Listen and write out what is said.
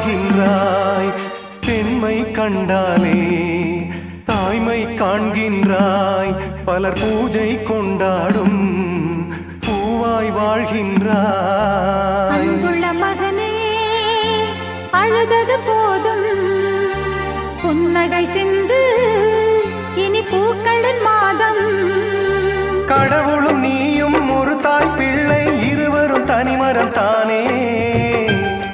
வாழ்கின்றாய். பெண்மை கண்டாலே தாய்மை காண்கின்றாய். பலர் பூஜை கொண்டாடும் பூவாய் வாழ்கின்றாய். அன்புள்ள மகனே, அழுதது போதும், புன்னகை சிந்து, இனி பூக்களின் மாதம். கடவுளும் நீயும் ஒரு தாய் பிள்ளை, இருவரும் தனிமரம் தானே.